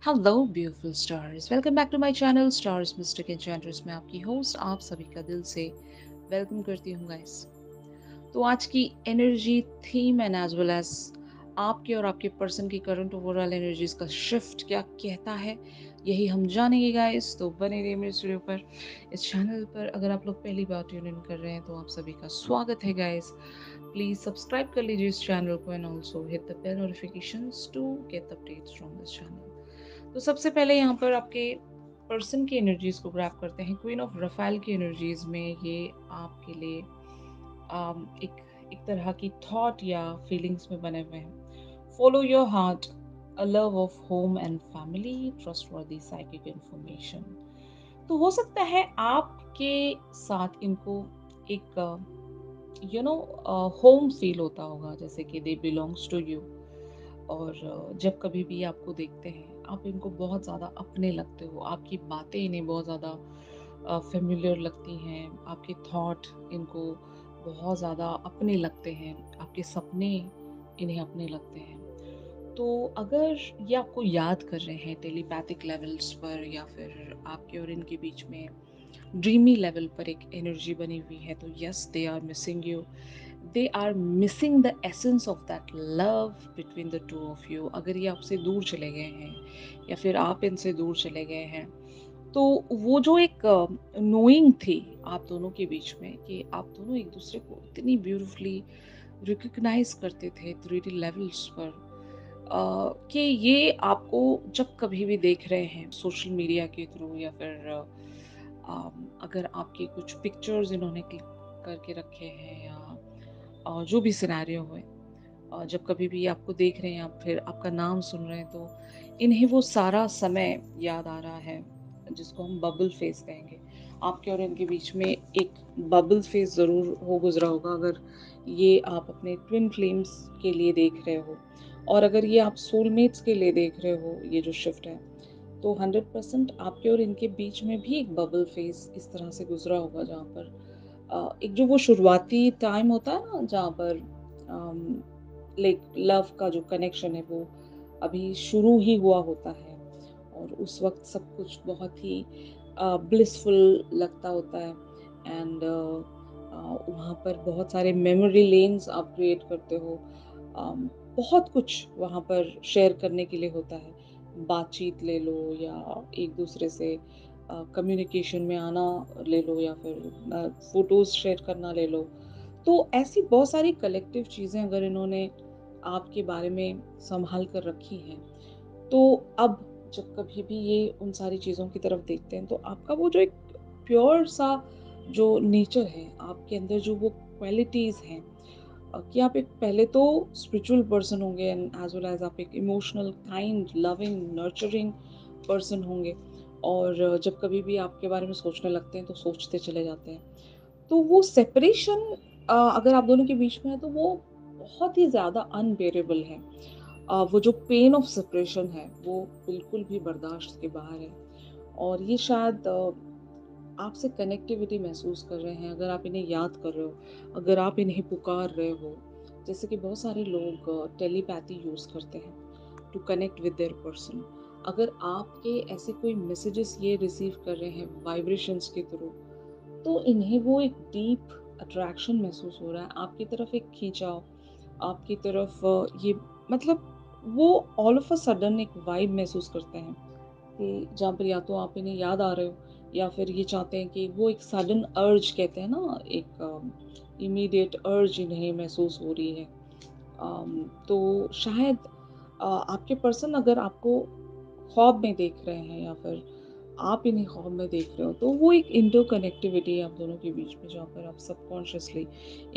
Hello beautiful stars, welcome back to my channel stars mystic enchanters में आपकी host आप सभी का दिल से वेलकम करती हूँ गाइस। तो आज की energy theme and as well as आपके और आपके पर्सन की करंट ओवरऑल एनर्जीज का शिफ्ट क्या कहता है, यही हम जानेंगे गाइस। तो बने रहिए मेरे स्टूडियो पर, इस चैनल पर। अगर आप लोग पहली बार ट्यून इन कर रहे हैं तो आप सभी का स्वागत है गाइस। प्लीज सब्सक्राइब कर लीजिए इस चैनल को and also hit the bell notifications to get updates from this channel. तो सबसे पहले यहाँ पर आपके पर्सन की एनर्जीज को ग्रैब करते हैं। क्वीन ऑफ रफेल की एनर्जीज में ये आपके लिए एक एक तरह की थॉट या फीलिंग्स में बने हुए हैं। Follow your heart, a love of home and family, trustworthy psychic information. तो हो सकता है आपके साथ इनको एक होम फील होता होगा, जैसे कि दे बिलोंग्स टू यू। और जब कभी भी आपको देखते हैं आप इनको बहुत ज़्यादा अपने लगते हो, आपकी बातें इन्हें बहुत ज़्यादा फेमिलियर लगती हैं, आपके थॉट इनको बहुत ज़्यादा अपने लगते हैं, आपके सपने इन्हें अपने लगते हैं। तो अगर ये आपको याद कर रहे हैं टेलीपैथिक लेवल्स पर, या फिर आपके और इनके बीच में ड्रीमी लेवल पर एक एनर्जी बनी हुई है, तो yes, they are missing you. They are missing the essence of that love between the two of you. अगर ये आपसे दूर चले गए हैं या फिर आप इनसे दूर चले गए हैं, तो वो जो एक नोइंग थी आप दोनों के बीच में, कि आप दोनों एक दूसरे को इतनी ब्यूटिफुली रिकग्नाइज करते थे 3D लेवल्स पर, कि ये आपको जब कभी भी देख रहे हैं सोशल मीडिया के थ्रू, या फिर अगर आपके कुछ पिक्चर्स इन्होंने क्लिक करके रखे हैं, या जो भी सिनेरियो हुए, जब कभी भी आपको देख रहे हैं, आप फिर आपका नाम सुन रहे हैं, तो इन्हें वो सारा समय याद आ रहा है, जिसको हम बबल फेस कहेंगे। आपके और इनके बीच में एक बबल फेस ज़रूर हो गुजरा होगा, अगर ये आप अपने ट्विन फ्लेम्स के लिए देख रहे हो, और अगर ये आप सोलमेट्स के लिए देख रहे हो, ये जो शिफ्ट है, तो 100% आपके और इनके बीच में भी एक बबल फेस इस तरह से गुजरा होगा, जहाँ पर एक जो वो शुरुआती टाइम होता है ना, जहाँ पर लाइक लव का जो कनेक्शन है वो अभी शुरू ही हुआ होता है, और उस वक्त सब कुछ बहुत ही ब्लिसफुल लगता होता है। एंड वहाँ पर बहुत सारे मेमोरी लेन्स आप क्रिएट करते हो। बहुत कुछ वहाँ पर शेयर करने के लिए होता है। बातचीत ले लो, या एक दूसरे से कम्युनिकेशन में आना ले लो, या फिर फोटोज शेयर करना ले लो। तो ऐसी बहुत सारी कलेक्टिव चीज़ें अगर इन्होंने आपके बारे में संभाल कर रखी हैं, तो अब जब कभी भी ये उन सारी चीज़ों की तरफ देखते हैं, तो आपका वो जो एक प्योर सा जो नेचर है, आपके अंदर जो वो क्वालिटीज़ हैं, कि आप एक पहले तो स्पिरिचुअल पर्सन होंगे, एंड एज वेल एज आप एक emotional, kind, loving, nurturing person होंगे। और जब कभी भी आपके बारे में सोचने लगते हैं तो सोचते चले जाते हैं। तो वो सेपरेशन अगर आप दोनों के बीच में है, तो वो बहुत ही ज़्यादा अनबेरेबल है। वो जो पेन ऑफ सेपरेशन है वो बिल्कुल भी बर्दाश्त के बाहर है। और ये शायद आपसे कनेक्टिविटी महसूस कर रहे हैं, अगर आप इन्हें याद कर रहे हो, अगर आप इन्हें पुकार रहे हो। जैसे कि बहुत सारे लोग टेलीपैथी यूज़ करते हैं to connect with their person. अगर आपके ऐसे कोई मैसेजेस ये रिसीव कर रहे हैं वाइब्रेशंस के थ्रू, तो इन्हें वो एक डीप अट्रैक्शन महसूस हो रहा है आपकी तरफ, एक खींचाव आपकी तरफ। ये मतलब वो ऑल ऑफ अ सडन एक वाइब महसूस करते हैं, कि जहाँ पर या तो आप इन्हें याद आ रहे हो, या फिर ये चाहते हैं कि वो एक सडन अर्ज कहते हैं ना, एक इमीडिएट अर्ज इन्हें महसूस हो रही है। तो शायद आपके पर्सन अगर आपको ख्वाब में देख रहे हैं, या फिर आप इन्हें ख्वाब में देख रहे हो, तो वो एक इंटरकनेक्टिविटी है आप दोनों के बीच में, जहाँ पर आप सबकॉन्शियसली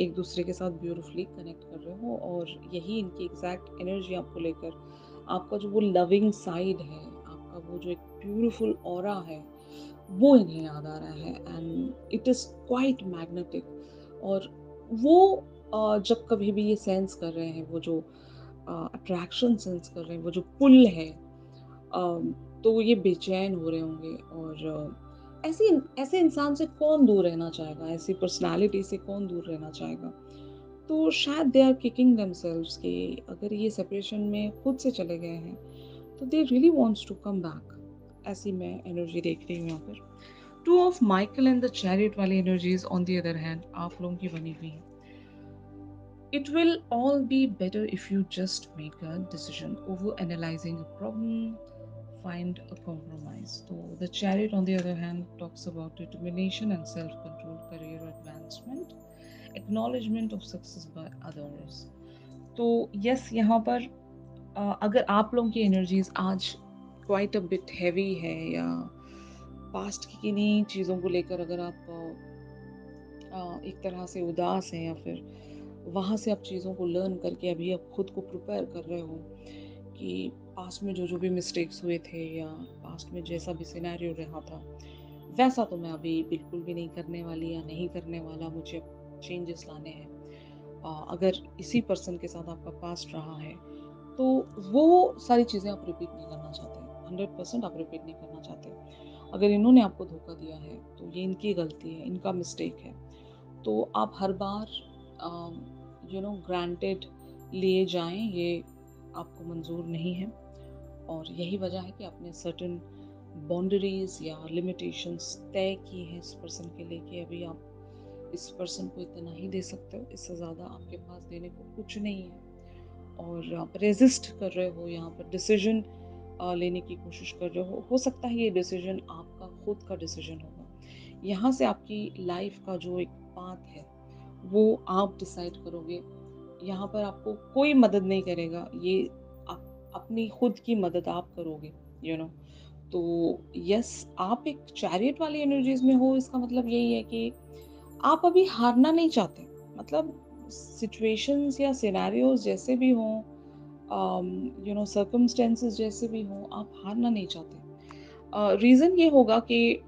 एक दूसरे के साथ ब्यूटीफुली कनेक्ट कर रहे हो। और यही इनकी एग्जैक्ट एनर्जी आपको लेकर, आपका जो वो लविंग साइड है, आपका वो जो एक ब्यूटीफुल ऑरा है, वो इन्हें याद आ रहा है, and it is quite magnetic. और वो जब कभी भी ये सेंस कर रहे हैं, वो जो अट्रैक्शन सेंस कर रहे हैं, वो जो पुल है, तो ये बेचैन हो रहे होंगे। और ऐसे ऐसे इंसान से कौन दूर रहना चाहेगा, ऐसी पर्सनालिटी से कौन दूर रहना चाहेगा। तो शायद दे आर किकिंग देमसेल्व्स कि अगर ये सेपरेशन में खुद से चले गए हैं, तो they really wants to come back. ऐसी मैं एनर्जी देख रही हूँ यहाँ पर। Two of Michael and the chariot वाली energies on the other hand आप लोगों की बनी हुई है। It will all be better if you just make a decision. Over analyzing a problem, find a compromise. So, the chariot, on the other hand, talks about determination and self control, career advancement, acknowledgement of success by others. तो yes यहाँ पर अगर आप लोगों की energies आज quite a bit heavy है या पास्ट की किन्हीं चीज़ों को लेकर अगर आप एक तरह से उदास हैं या फिर वहाँ से आप चीज़ों को लर्न करके अभी आप खुद को प्रिपेयर कर रहे हो कि पास्ट में जो जो भी मिस्टेक्स हुए थे या पास्ट में जैसा भी सिनेरियो रहा था वैसा तो मैं अभी बिल्कुल भी नहीं करने वाली या नहीं करने वाला, मुझे अब चेंजेस लाने हैं। अगर इसी पर्सन के साथ आपका पास्ट रहा है तो वो सारी चीज़ें आप रिपीट नहीं करना चाहते, 100% आप रिपीट नहीं करना चाहते। अगर इन्होंने आपको धोखा दिया है तो ये इनकी गलती है, इनका मिस्टेक है। तो आप हर बार ग्रांटेड लिए जाएं, ये आपको मंजूर नहीं है। और यही वजह है कि आपने सर्टेन बाउंड्रीज या लिमिटेशंस तय की हैं इस पर्सन के लिए कि अभी आप इस पर्सन को इतना ही दे सकते हो, इससे ज़्यादा आपके पास देने को कुछ नहीं है। और आप रेजिस्ट कर रहे हो, यहाँ पर डिसीजन लेने की कोशिश कर रहे हो सकता है ये डिसीजन आपका खुद का डिसीजन होगा। यहाँ से आपकी लाइफ का जो एक पाथ है वो आप डिसाइड करोगे। यहाँ पर आपको कोई मदद नहीं करेगा, ये आप अपनी खुद की मदद आप करोगे, यू नो। तो यस, आप एक चैरियट वाली एनर्जीज में हो, इसका मतलब यही है कि आप अभी हारना नहीं चाहते। मतलब सिचुएशंस या सिनेरियोज जैसे भी हों, सर्कमस्टेंसेस जैसे भी हों, आप हारना नहीं चाहते। रीज़न ये होगा कि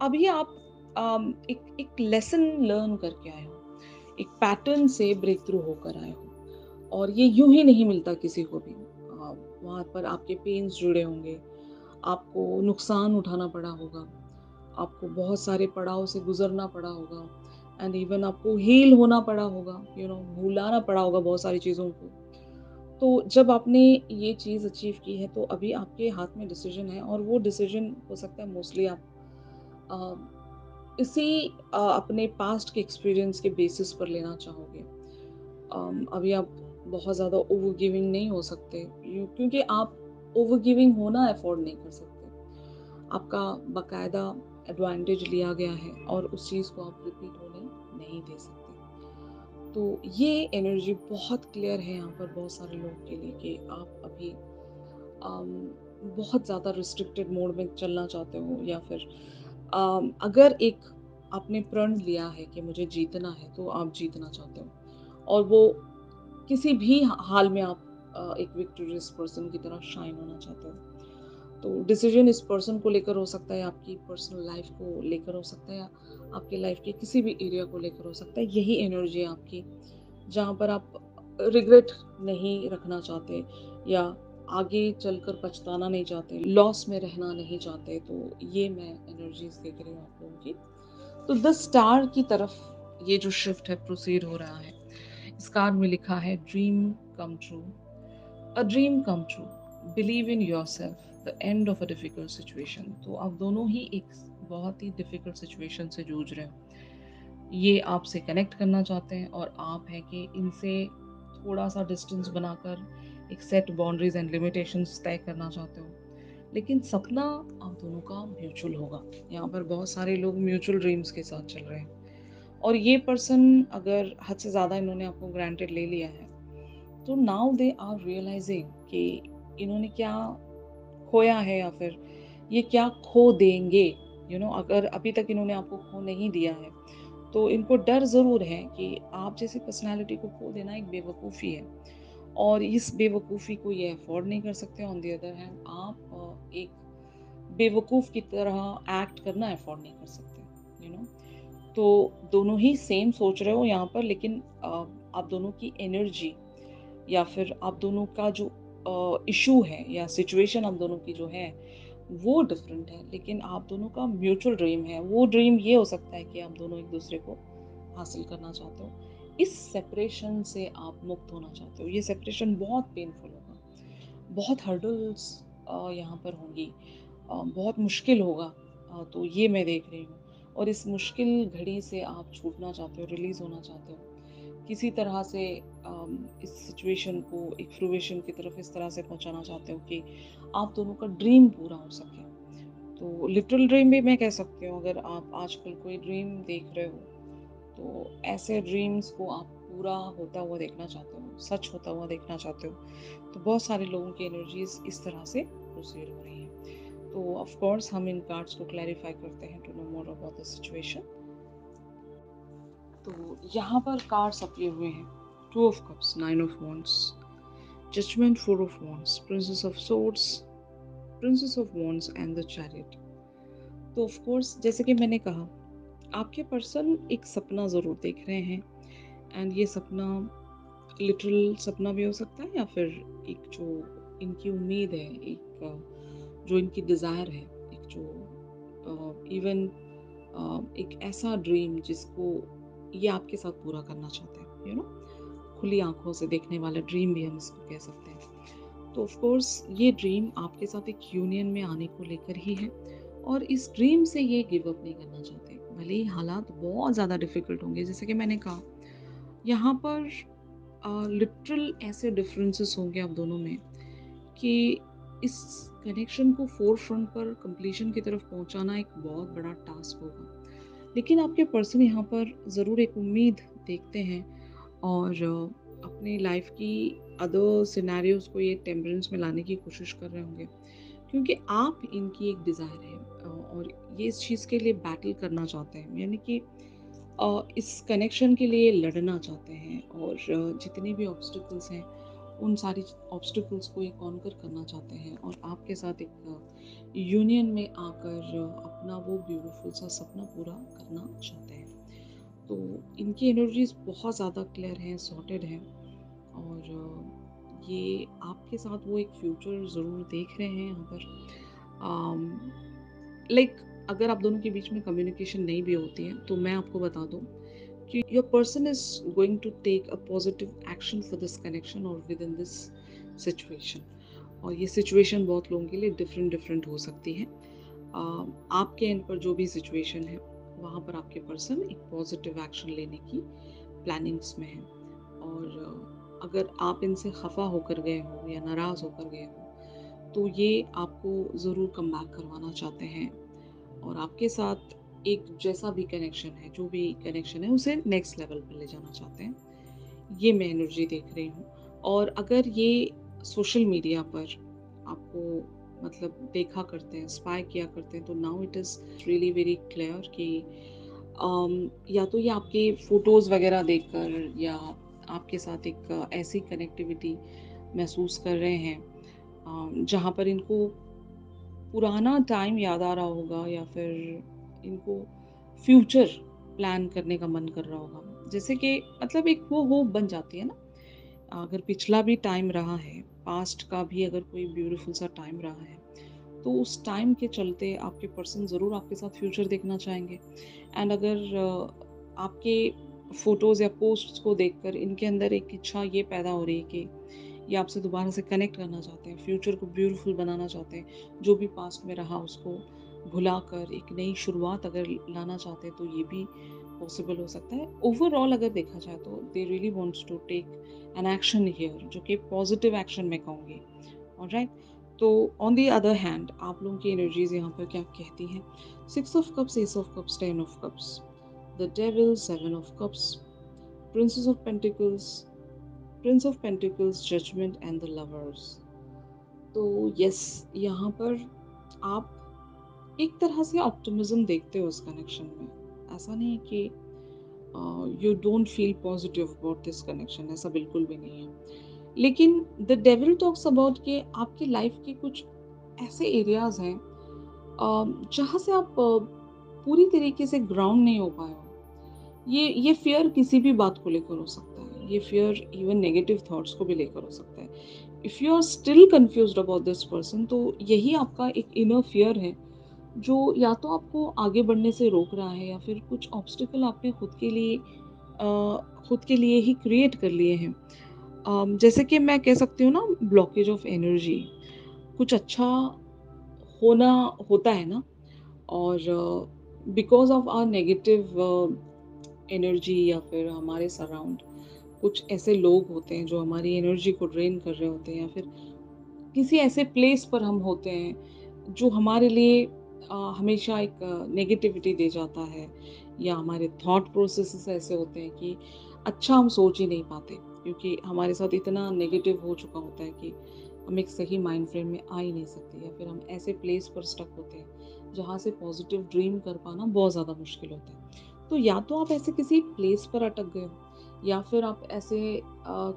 अभी आप एक लेसन लर्न करके आए हो, एक पैटर्न से ब्रेक थ्रू होकर आए हो और ये यूं ही नहीं मिलता किसी को भी। वहाँ पर आपके पेन्स जुड़े होंगे, आपको नुकसान उठाना पड़ा होगा, आपको बहुत सारे पड़ाव से गुजरना पड़ा होगा एंड इवन आपको हील होना पड़ा होगा, भुलाना पड़ा होगा बहुत सारी चीज़ों को। तो जब आपने ये चीज़ अचीव की है तो अभी आपके हाथ में डिसीजन है और वो डिसीजन हो सकता है मोस्टली आप इसी अपने पास्ट के एक्सपीरियंस के बेसिस पर लेना चाहोगे। अभी आप बहुत ज़्यादा ओवर गिविंग नहीं हो सकते क्योंकि आप ओवर गिविंग होना अफोर्ड नहीं कर सकते। आपका बाकायदा एडवांटेज लिया गया है और उस चीज़ को आप रिपीट होने नहीं दे सकते। तो ये एनर्जी बहुत क्लियर है यहाँ पर बहुत सारे लोगों के लिए कि आप अभी अम, बहुत ज़्यादा रिस्ट्रिक्टेड मोड में चलना चाहते हो या फिर अगर एक आपने प्रण लिया है कि मुझे जीतना है तो आप जीतना चाहते हो और वो किसी भी हाल में आप एक विक्टोरियस पर्सन की तरह शाइन होना चाहते हो। तो डिसीजन इस पर्सन को लेकर हो सकता है, आपकी पर्सनल लाइफ को लेकर हो सकता है या आपके लाइफ के किसी भी एरिया को लेकर हो सकता है। यही एनर्जी है आपकी, जहाँ पर आप रिग्रेट नहीं रखना चाहते या आगे चलकर पछताना नहीं चाहते, लॉस में रहना नहीं चाहते। तो ये मैं एनर्जीज देख रही हूँ आप लोगों की। तो द स्टार की तरफ ये जो शिफ्ट है प्रोसीड हो रहा है। इस कार्ड में लिखा है dream come true, a dream come true, believe in yourself, the end of a difficult situation. तो आप दोनों ही एक बहुत ही डिफिकल्ट सिचुएशन से जूझ रहे हो। ये आपसे कनेक्ट करना चाहते हैं और आप हैं कि इनसे थोड़ा सा डिस्टेंस बनाकर एक सेट बाउंड्रीज एंड लिमिटेशंस तय करना चाहते हो। लेकिन सपना आप दोनों का म्यूचुअल होगा। यहाँ पर बहुत सारे लोग म्यूचुअल ड्रीम्स के साथ चल रहे हैं और ये पर्सन अगर हद से ज़्यादा इन्होंने आपको ग्रांटेड ले लिया है तो नाउ दे आर रियलाइजिंग कि इन्होंने क्या खोया है या फिर ये क्या खो देंगे। अगर अभी तक इन्होंने आपको खो नहीं दिया है तो इनको डर ज़रूर है कि आप जैसी पर्सनालिटी को खो देना एक बेवकूफ़ी है और इस बेवकूफ़ी को ये अफोर्ड नहीं कर सकते। ऑन द अदर हैंड आप एक बेवकूफ़ की तरह एक्ट करना अफोर्ड नहीं कर सकते। तो दोनों ही सेम सोच रहे हो यहाँ पर, लेकिन आप दोनों की एनर्जी या फिर आप दोनों का जो इशू है या सिचुएशन आप दोनों की जो है वो डिफरेंट है, लेकिन आप दोनों का म्यूचुअल ड्रीम है। वो ड्रीम ये हो सकता है कि आप दोनों एक दूसरे को हासिल करना चाहते हो। इस सेपरेशन से आप मुक्त होना चाहते हो। ये सेपरेशन बहुत पेनफुल होगा, बहुत हर्डल्स यहाँ पर होंगी, बहुत मुश्किल होगा, तो ये मैं देख रही हूँ। और इस मुश्किल घड़ी से आप छूटना चाहते हो, रिलीज़ होना चाहते हो। किसी तरह से इस सिचुएशन को एक फ्रूइशन की तरफ इस तरह से पहुँचाना चाहते हो कि आप दोनों का ड्रीम पूरा हो सके। तो लिटरल ड्रीम भी मैं कह सकती हूँ, अगर आप आजकल कोई ड्रीम देख रहे हो, तो ऐसे ड्रीम्स को आप पूरा होता हुआ देखना चाहते हो, सच होता हुआ देखना चाहते हो। तो बहुत सारे लोगों की एनर्जीज इस तरह से प्रोसीड हो रही हैं। तो ऑफ कोर्स हम इन कार्ड्स को क्लैरिफाई करते हैं to know more about the situation. तो यहाँ पर कार्ड्स अपीयर हुए हैं, two of cups, nine of wands, judgement, four of wands, princess of swords, princess of wands and the chariot. तो ऑफ कोर्स जैसे कि मैंने कहा, आपके पर्सन एक सपना ज़रूर देख रहे हैं, एंड ये सपना लिटरल सपना भी हो सकता है, या फिर एक जो इनकी उम्मीद है, एक जो इनकी डिज़ायर है, एक जो इवन एक ऐसा ड्रीम जिसको ये आपके साथ पूरा करना चाहते हैं, खुली आंखों से देखने वाला ड्रीम भी हम इसको कह सकते हैं। तो ऑफ कोर्स ये ड्रीम आपके साथ एक यूनियन में आने को लेकर ही है, और इस ड्रीम से ये गिव अप नहीं करना चाहते, भले ही हालात बहुत ज़्यादा डिफिकल्ट होंगे। जैसे कि मैंने कहा, यहाँ पर लिटरल ऐसे डिफरेंसेस होंगे आप दोनों में कि इस कनेक्शन को फोर फ्रंट पर कंप्लीशन की तरफ पहुंचाना एक बहुत बड़ा टास्क होगा। लेकिन आपके पर्सन यहाँ पर ज़रूर एक उम्मीद देखते हैं, और अपनी लाइफ की अदर सिनेरियोज को ये टेम्परेंस में लाने की कोशिश कर रहे होंगे, क्योंकि आप इनकी एक डिज़ायर है, और ये इस चीज़ के लिए बैटल करना चाहते हैं, यानी कि इस कनेक्शन के लिए लड़ना चाहते हैं, और जितने भी ऑब्स्टिकल्स हैं उन सारी ऑब्स्टिकल्स को ये कॉन्कर करना चाहते हैं, और आपके साथ एक यूनियन में आकर अपना वो ब्यूटीफुल सा सपना पूरा करना चाहते हैं। तो इनकी एनर्जीज बहुत ज़्यादा क्लियर हैं, सॉर्टेड हैं, और ये आपके साथ वो एक फ्यूचर ज़रूर देख रहे हैं यहाँ पर। लाइक अगर आप दोनों के बीच में कम्युनिकेशन नहीं भी होती है, तो मैं आपको बता दूं कि your person is going to take a positive action for this connection और विद इन दिस सिचुएशन। और ये सिचुएशन बहुत लोगों के लिए डिफरेंट डिफरेंट हो सकती है। आपके एंड पर जो भी सिचुएशन है, वहाँ पर आपके पर्सन एक पॉजिटिव एक्शन लेने की प्लानिंग्स में है। और अगर आप इनसे खफा होकर गए हो या नाराज़ होकर गए हो, तो ये आपको ज़रूर कम बैक करवाना चाहते हैं, और आपके साथ एक जैसा भी कनेक्शन है, जो भी कनेक्शन है, उसे नेक्स्ट लेवल पर ले जाना चाहते हैं। ये मैं एनर्जी देख रही हूँ। और अगर ये सोशल मीडिया पर आपको मतलब देखा करते हैं, स्पाई किया करते हैं, तो now it is really very clear कि या तो ये आपके फ़ोटोज़ वगैरह देखकर, या आपके साथ एक ऐसी कनेक्टिविटी महसूस कर रहे हैं जहाँ पर इनको पुराना टाइम याद आ रहा होगा, या फिर इनको फ्यूचर प्लान करने का मन कर रहा होगा। जैसे कि मतलब एक वो बन जाती है ना, अगर पिछला भी टाइम रहा है, पास्ट का भी अगर कोई ब्यूटीफुल सा टाइम रहा है, तो उस टाइम के चलते आपके पर्सन ज़रूर आपके साथ फ्यूचर देखना चाहेंगे। एंड अगर आपके फ़ोटोज़ या पोस्ट्स को देखकर इनके अंदर एक इच्छा ये पैदा हो रही है कि ये आपसे दोबारा से कनेक्ट करना चाहते हैं, फ्यूचर को ब्यूटीफुल बनाना चाहते हैं, जो भी पास्ट में रहा उसको भुलाकर एक नई शुरुआत अगर लाना चाहते हैं, तो ये भी पॉसिबल हो सकता है। ओवरऑल अगर देखा जाए तो they really wants to take an action here, जो कि पॉजिटिव एक्शन मैं कहूँगी। ऑलराइट, तो ऑन द अदर हैंड आप लोगों की एनर्जीज यहाँ पर क्या कहती हैं? Six of cups, ace of cups, ten of cups, the devil, seven of cups, princess of pentacles, prince of pentacles, judgement and the lovers. तो यस, यहाँ पर आप एक तरह से ऑप्टिमिज्म देखते हो इस कनेक्शन में। ऐसा नहीं है कि you don't feel positive about this connection, ऐसा बिल्कुल भी नहीं है। लेकिन द डेविल टॉक्स अबाउट कि आपकी लाइफ के कुछ ऐसे एरियाज हैं जहाँ से आप पूरी तरीके से ग्राउंड नहीं हो पाए हो। ये फ़ियर किसी भी बात को लेकर हो सकता है। ये फ़ियर इवन नेगेटिव थॉट्स को भी लेकर हो सकता है। If you are still confused about this person, तो यही आपका एक इनर फ़ियर है, जो या तो आपको आगे बढ़ने से रोक रहा है, या फिर कुछ ऑब्स्टिकल आपने खुद के लिए ही क्रिएट कर लिए हैं। जैसे कि मैं कह सकती हूँ ना, ब्लॉकेज ऑफ एनर्जी। कुछ अच्छा होना होता है ना। और because of our negative energy या फिर हमारे सराउंड कुछ ऐसे लोग होते हैं जो हमारी एनर्जी को ड्रेन कर रहे होते हैं, या फिर किसी ऐसे प्लेस पर हम होते हैं जो हमारे लिए हमेशा एक नेगेटिविटी दे जाता है, या हमारे थॉट प्रोसेसेस ऐसे होते हैं कि अच्छा हम सोच ही नहीं पाते, क्योंकि हमारे साथ इतना नेगेटिव हो चुका होता है कि हम एक सही माइंड फ्रेम में आ ही नहीं सकते, या फिर हम ऐसे प्लेस पर स्टक होते हैं जहाँ से पॉजिटिव ड्रीम कर पाना बहुत ज़्यादा मुश्किल होता है। तो या तो आप ऐसे किसी प्लेस पर अटक गए हो, या फिर आप ऐसे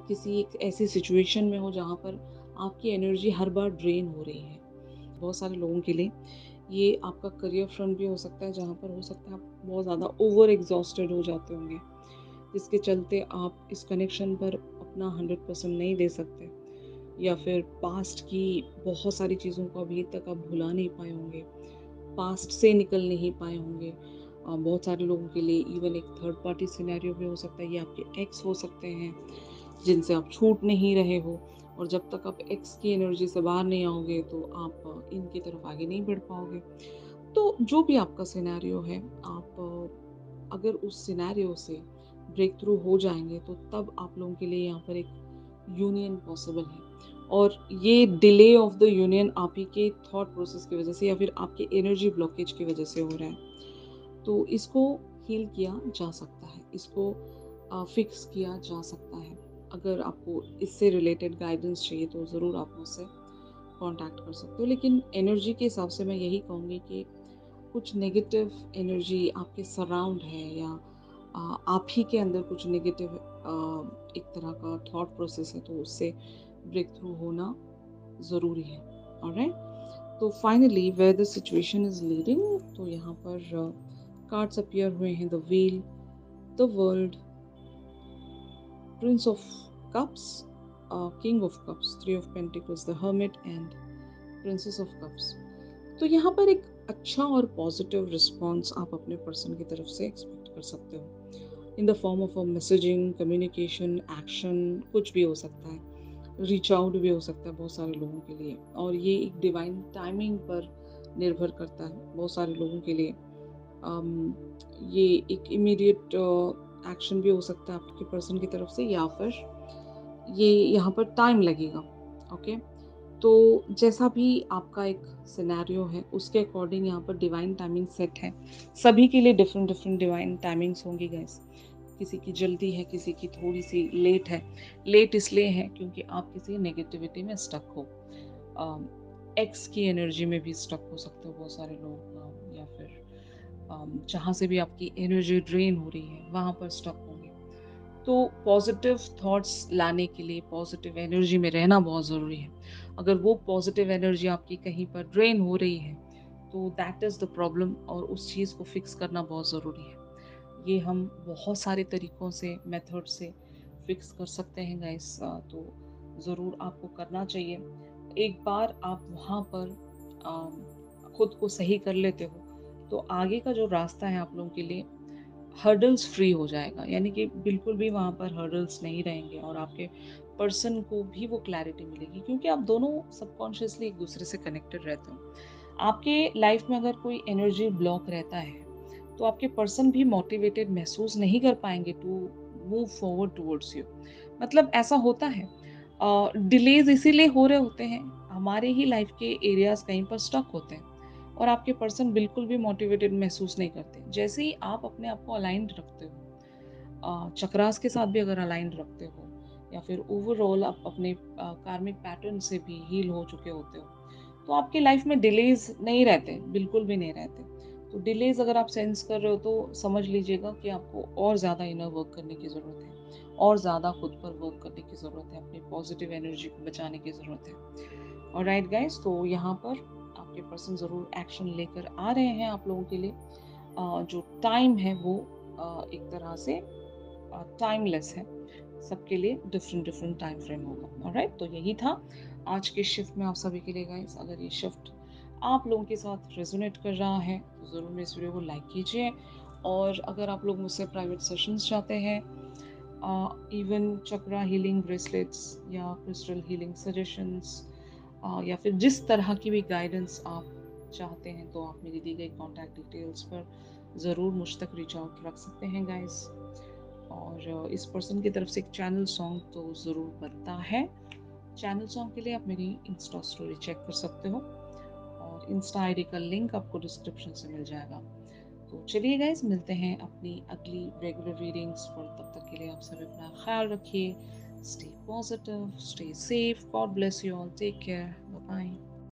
किसी एक ऐसी सिचुएशन में हो जहाँ पर आपकी एनर्जी हर बार ड्रेन हो रही है। बहुत सारे लोगों के लिए ये आपका करियर फ्रंट भी हो सकता है, जहाँ पर हो सकता है आप बहुत ज़्यादा ओवर एग्जॉस्टेड हो जाते होंगे, जिसके चलते आप इस कनेक्शन पर अपना 100% नहीं दे सकते, या फिर पास्ट की बहुत सारी चीज़ों को अभी तक आप भुला नहीं पाए होंगे, पास्ट से निकल नहीं पाए होंगे। बहुत सारे लोगों के लिए इवन एक थर्ड पार्टी सिनेरियो भी हो सकता है, ये आपके एक्स हो सकते हैं जिनसे आप छूट नहीं रहे हो, और जब तक आप एक्स की एनर्जी से बाहर नहीं आओगे तो आप इनकी तरफ आगे नहीं बढ़ पाओगे। तो जो भी आपका सिनेरियो है, आप अगर उस सिनेरियो से ब्रेक थ्रू हो जाएंगे तो तब आप लोगों के लिए यहाँ पर एक यूनियन पॉसिबल है। और ये डिले ऑफ द यूनियन आप ही के थॉट प्रोसेस की वजह से या फिर आपके एनर्जी ब्लॉकेज की वजह से हो रहा है। तो इसको हील किया जा सकता है, इसको फिक्स किया जा सकता है। अगर आपको इससे रिलेटेड गाइडेंस चाहिए तो ज़रूर आप मुझसे कांटेक्ट कर सकते हो। लेकिन एनर्जी के हिसाब से मैं यही कहूँगी कि कुछ नेगेटिव एनर्जी आपके सराउंड है, या आप ही के अंदर कुछ नेगेटिव एक तरह का थॉट प्रोसेस है, तो उससे ब्रेक थ्रू होना ज़रूरी है। ऑलराइट, तो finally where the situation is leading, तो यहाँ पर कार्ड्स अपीयर हुए हैं, the wheel, the world, prince of cups, king of cups, three of pentacles, the hermit and princess of cups. तो यहाँ पर एक अच्छा और पॉजिटिव रिस्पॉन्स आप अपने पर्सन की तरफ से एक्सपेक्ट कर सकते हो, in the form of a messaging, communication, action, कुछ भी हो सकता है, रीच आउट भी हो सकता है बहुत सारे लोगों के लिए। और ये एक डिवाइन टाइमिंग पर निर्भर करता है बहुत सारे लोगों के लिए। ये एक इमीडिएट एक्शन भी हो सकता है आपके पर्सन की तरफ से, या फिर ये यहाँ पर टाइम लगेगा। ओके, तो जैसा भी आपका एक सिनेरियो है उसके अकॉर्डिंग यहाँ पर डिवाइन टाइमिंग सेट है। सभी के लिए डिफरेंट डिफरेंट डिवाइन टाइमिंग्स होंगी गाइस। किसी की जल्दी है, किसी की थोड़ी सी लेट है। लेट इसलिए है क्योंकि आप किसी नेगेटिविटी में स्टक हो, एक्स की एनर्जी में भी स्टक हो सकते हो बहुत सारे लोग, या फिर जहाँ से भी आपकी एनर्जी ड्रेन हो रही है वहाँ पर स्टक होंगे। तो पॉजिटिव थॉट्स लाने के लिए पॉजिटिव एनर्जी में रहना बहुत ज़रूरी है। अगर वो पॉजिटिव एनर्जी आपकी कहीं पर ड्रेन हो रही है तो दैट इज़ द प्रॉब्लम, और उस चीज़ को फिक्स करना बहुत ज़रूरी है। ये हम बहुत सारे तरीक़ों से, मेथड से फिक्स कर सकते हैं गाइस। तो ज़रूर आपको करना चाहिए। एक बार आप वहाँ पर खुद को सही कर लेते हो तो आगे का जो रास्ता है आप लोगों के लिए हर्डल्स फ्री हो जाएगा, यानी कि बिल्कुल भी वहाँ पर हर्डल्स नहीं रहेंगे, और आपके पर्सन को भी वो क्लैरिटी मिलेगी, क्योंकि आप दोनों सबकॉन्शियसली एक दूसरे से कनेक्टेड रहते हो। आपके लाइफ में अगर कोई एनर्जी ब्लॉक रहता है तो आपके पर्सन भी मोटिवेटेड महसूस नहीं कर पाएंगे to move forward towards you. मतलब ऐसा होता है, डिलेज इसीलिए हो रहे होते हैं, हमारे ही लाइफ के एरियाज कहीं पर स्टक होते हैं और आपके पर्सन बिल्कुल भी मोटिवेटेड महसूस नहीं करते। जैसे ही आप अपने आप को अलाइंड रखते हो, चक्रास के साथ भी अगर अलाइंड रखते हो, या फिर ओवरऑल आप अपने कार्मिक पैटर्न से भी हील हो चुके होते हो, तो आपकी लाइफ में डिलेज नहीं रहते, बिल्कुल भी नहीं रहते। तो डिलेज अगर आप सेंस कर रहे हो तो समझ लीजिएगा कि आपको और ज़्यादा इनर वर्क करने की ज़रूरत है, और ज़्यादा खुद पर वर्क करने की ज़रूरत है, अपनी पॉजिटिव एनर्जी को बचाने की ज़रूरत है। ऑलराइट गाइस, तो यहाँ पर आपके पर्सन ज़रूर एक्शन लेकर आ रहे हैं आप लोगों के लिए। जो टाइम है वो एक तरह से टाइमलेस है, सबके लिए डिफरेंट डिफरेंट टाइम फ्रेम होगा। ऑलराइट, तो यही था आज के शिफ्ट में आप सभी के लिए गाइस। अगर ये शिफ्ट आप लोगों के साथ रेजोनेट कर रहा है तो ज़रूर इस वीडियो को लाइक कीजिए। और अगर आप लोग मुझसे प्राइवेट सेशंस चाहते हैं, इवन चक्रा हीलिंग ब्रेसलेट्स या क्रिस्टल हीलिंग सजेशंस, या फिर जिस तरह की भी गाइडेंस आप चाहते हैं, तो आप मेरी दी गई कॉन्टैक्ट डिटेल्स पर ज़रूर मुझ तक रीच आउट रख सकते हैं गाइस। और इस पर्सन की तरफ से एक चैनल सॉन्ग तो ज़रूर बनता है। चैनल सॉन्ग के लिए आप मेरी इंस्टा स्टोरी चेक कर सकते हो, और इंस्टा आईडी का लिंक आपको डिस्क्रिप्शन से मिल जाएगा। तो चलिए गाइस, मिलते हैं अपनी अगली रेगुलर रीडिंग्स पर। तब तक के लिए आप सभी अपना ख्याल रखिए। Stay positive, stay safe, God bless you all, take care, bye bye.